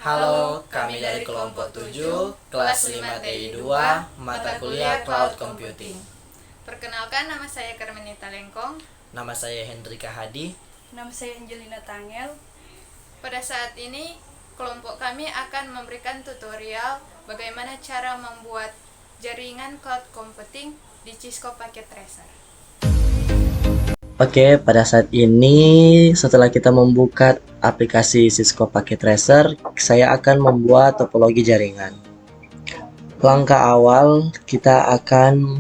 Halo, kami dari kelompok 7, kelas 5 TI 2, mata kuliah Cloud Computing. Perkenalkan, nama saya Carmenita Lengkong. Nama saya Hendrika Hadi. Nama saya Angelina Tangel. Pada saat ini, kelompok kami akan memberikan tutorial bagaimana cara membuat jaringan Cloud Computing di Cisco Packet Tracer. Oke, pada saat ini setelah kita membuka aplikasi Cisco Packet Tracer, saya akan membuat topologi jaringan. Langkah awal, kita akan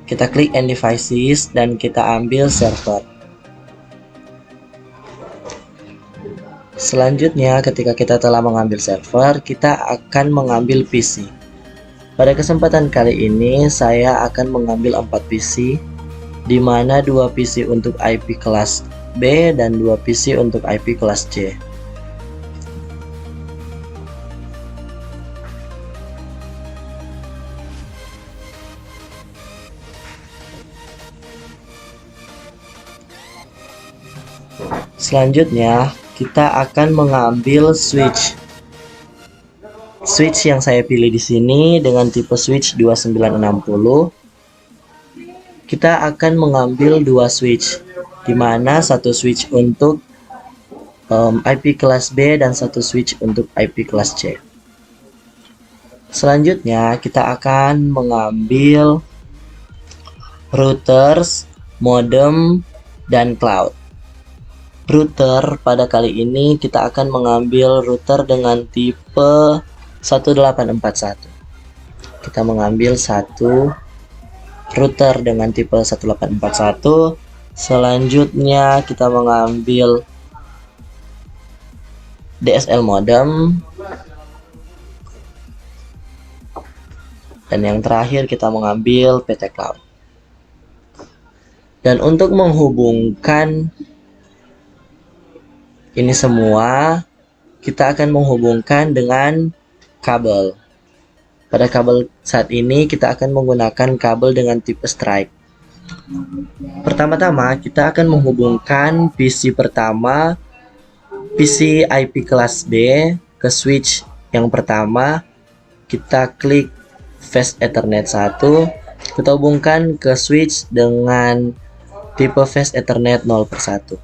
kita klik End Devices dan kita ambil server. Selanjutnya, ketika kita telah mengambil server, kita akan mengambil PC. Pada kesempatan kali ini, saya akan mengambil 4 PC, di mana 2 PC untuk IP kelas B dan 2 PC untuk IP kelas C. Selanjutnya, kita akan mengambil switch yang saya pilih di sini dengan tipe switch 2960. Kita akan mengambil 2 switch, di mana satu switch untuk IP kelas B dan satu switch untuk IP kelas C. Selanjutnya, kita akan mengambil routers, modem, dan cloud. Router pada kali ini kita akan mengambil router dengan tipe 1841. Kita mengambil satu router dengan tipe 1841. Selanjutnya kita mengambil DSL modem. Dan yang terakhir kita mengambil PT Cloud. Dan untuk menghubungkan ini semua, kita akan menghubungkan dengan kabel. Pada kabel saat ini kita akan menggunakan kabel dengan tipe strike. Pertama-tama kita akan menghubungkan PC pertama, PC IP kelas B ke switch yang pertama. Kita klik Fast Ethernet 1, kita hubungkan ke switch dengan tipe Fast Ethernet 0/1.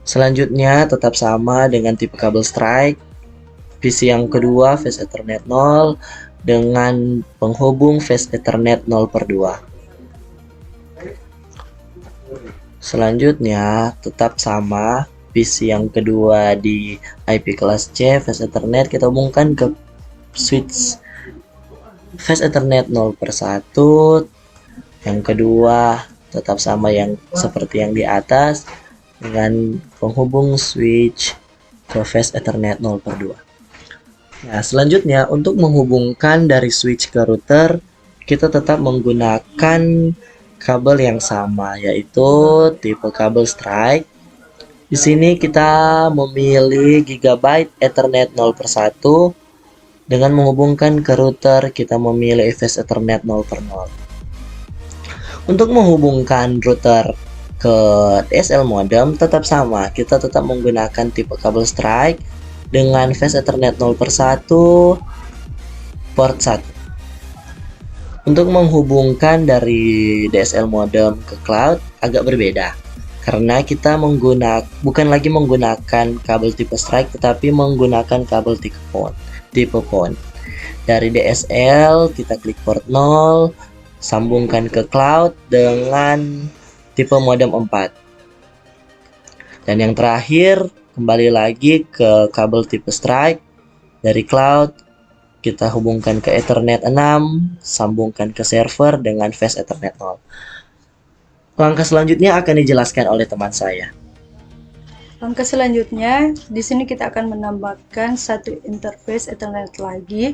Selanjutnya tetap sama dengan tipe kabel strike. PC yang kedua Fast Ethernet 0 dengan penghubung Fast Ethernet 0/2. Selanjutnya tetap sama, PC yang kedua di IP kelas C Fast Ethernet kita hubungkan ke switch Fast Ethernet 0/1. Yang kedua tetap sama yang seperti yang di atas dengan penghubung switch ke Fast Ethernet 0/2. Nah, selanjutnya untuk menghubungkan dari switch ke router, kita tetap menggunakan kabel yang sama, yaitu tipe kabel strike. Di sini kita memilih Gigabyte Ethernet 0/1. Dengan menghubungkan ke router, kita memilih Fast Ethernet 0/0. Untuk menghubungkan router ke DSL modem tetap sama, kita tetap menggunakan tipe kabel strike dengan Fast Ethernet 0/1 port 1. Untuk menghubungkan dari DSL modem ke cloud agak berbeda, karena kita bukan lagi menggunakan kabel tipe strike tetapi menggunakan kabel tipe PON. Dari DSL kita klik port 0, sambungkan ke cloud dengan tipe modem 4. Dan yang terakhir, kembali lagi ke kabel tipe strike. Dari cloud, kita hubungkan ke Ethernet 6, sambungkan ke server dengan Fast Ethernet 0. Langkah selanjutnya akan dijelaskan oleh teman saya. Langkah selanjutnya, di sini kita akan menambahkan satu interface Ethernet lagi,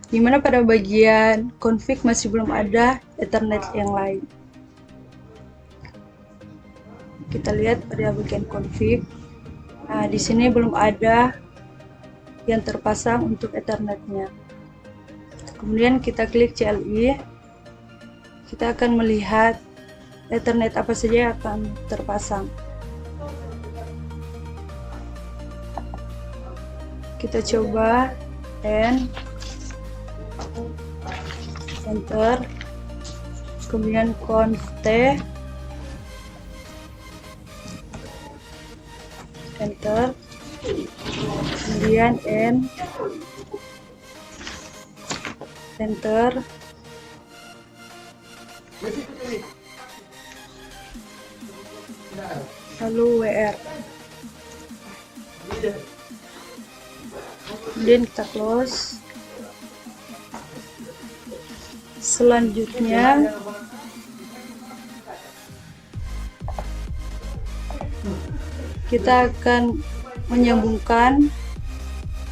di mana pada bagian config masih belum ada Ethernet yang lain. Kita lihat pada bagian config. Nah, di sini belum ada yang terpasang untuk Ethernetnya. Kemudian kita klik CLI. Kita akan melihat Ethernet apa saja yang akan terpasang. Kita coba enter, kemudian conf t, enter, kemudian enter, lalu WR, kemudian kita close. Selanjutnya kita akan menyambungkan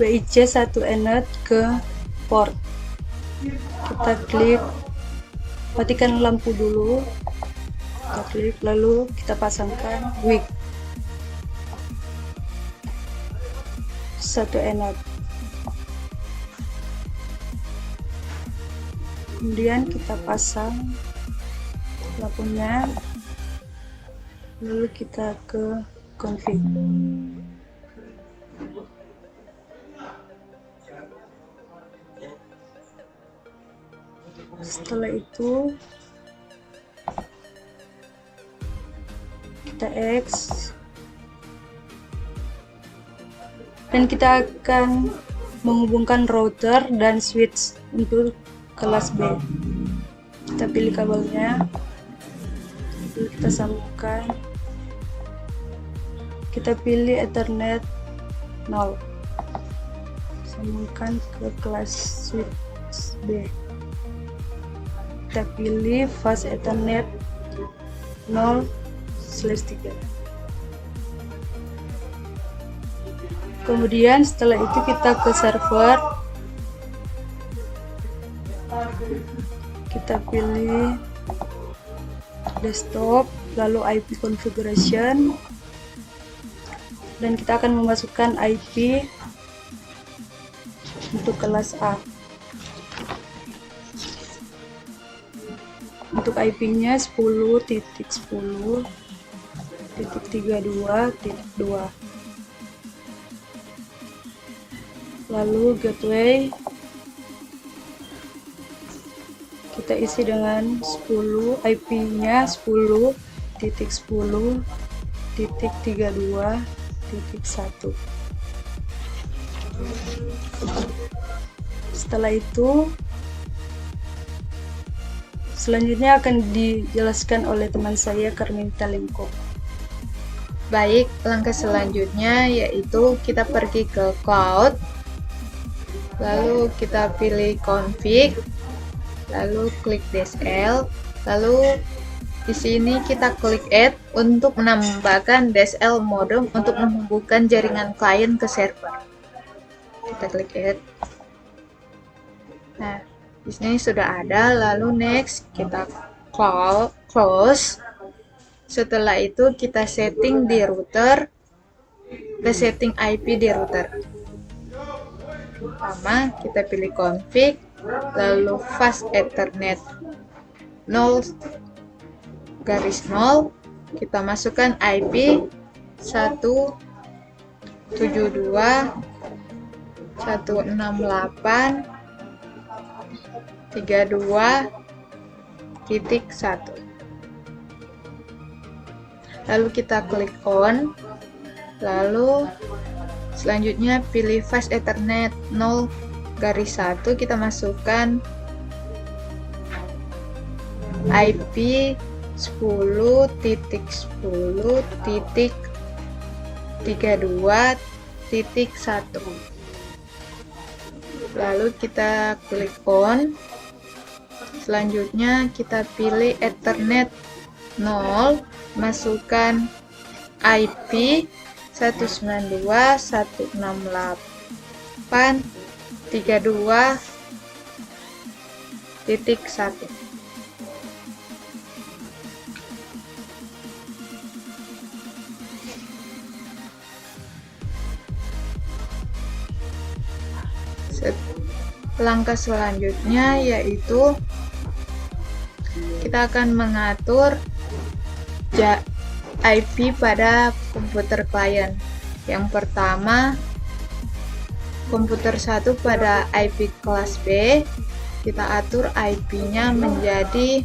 WIC1Ethernet ke port. Kita klik, matikan lampu dulu, kita klik, lalu kita pasangkan WIC 1 Ethernet. Kemudian kita pasang lampunya, lalu kita ke config. Setelah itu kita X dan kita akan menghubungkan router dan switch untuk kelas B. Kita pilih kabelnya, lalu kita sambungkan, kita pilih Ethernet 0, sambungkan ke kelas switch B. Kita pilih fast Ethernet 0/3. Kemudian setelah itu kita ke server, kita pilih desktop, lalu IP configuration, dan kita akan memasukkan IP untuk kelas A. Untuk IP-nya 10.10.32.2. Lalu gateway kita isi dengan 10, IP-nya 10.10.32.1. Setelah itu selanjutnya akan dijelaskan oleh teman saya Carmen Talingko. Baik, langkah selanjutnya yaitu kita pergi ke cloud, lalu kita pilih config, lalu klik DSL, lalu di sini kita klik add untuk menambahkan DSL modem untuk menghubungkan jaringan klien ke server. Kita klik add. Nah, di sini sudah ada, lalu next kita close. Setelah itu kita setting di router, kita setting IP di router. Pertama kita pilih config, lalu fast Ethernet 0/0, kita masukkan IP 172.168.32.1. Lalu kita klik on, lalu selanjutnya pilih fast Ethernet 0/1, kita masukkan IP 10.10.32.1. Lalu kita klik on. Selanjutnya kita pilih Ethernet 0, masukkan IP 192.168.32.1. Langkah selanjutnya yaitu kita akan mengatur IP pada komputer klien. Yang pertama komputer 1 pada IP kelas B, kita atur IP-nya menjadi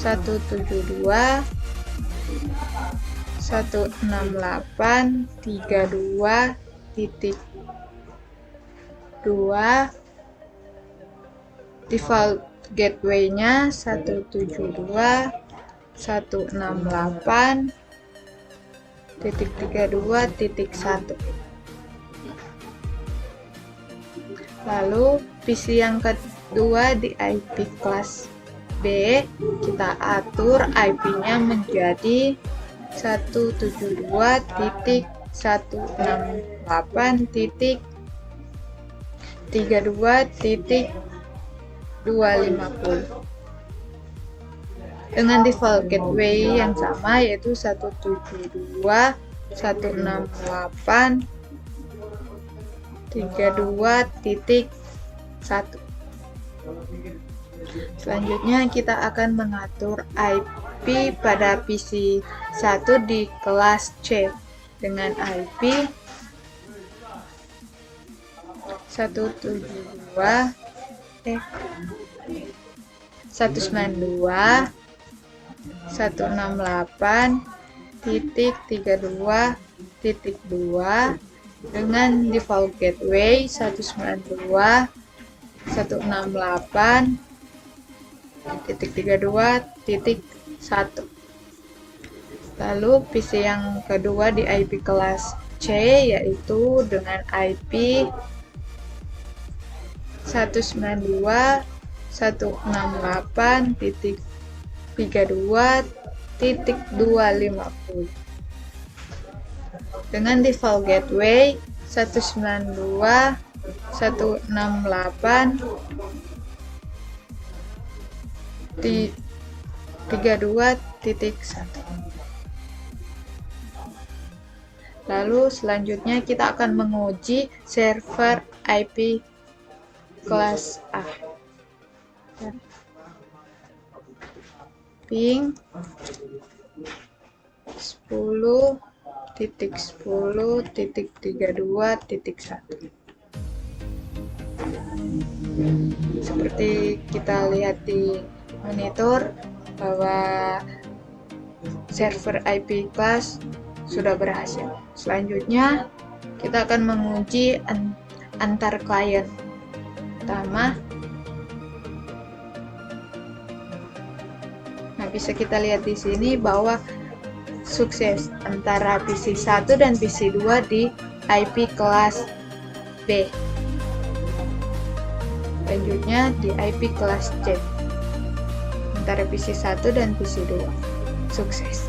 172.168.32.2, default gateway-nya 172.168.32.1. Lalu PC yang kedua di IP kelas B, kita atur IP-nya menjadi 172.168.32.250 dengan default gateway yang sama, yaitu 172.168.32.1. Selanjutnya kita akan mengatur IP pada PC 1 di kelas C dengan IP 192.168.32.2 dengan default gateway 192.168.32.1. Lalu PC yang kedua di IP kelas C, yaitu dengan IP 192.168.32.250 dengan default gateway 192.168.32.1. Lalu selanjutnya kita akan menguji server IP kelas A. Ping 10.10.32.1. Seperti kita lihat di monitor bahwa server IP kelas sudah berhasil. Selanjutnya kita akan menguji antar klien. Pertama, nah bisa kita lihat di sini bahwa sukses antara PC 1 dan PC 2 di IP kelas B. Selanjutnya di IP kelas C antara PC 1 dan PC 2. Sukses.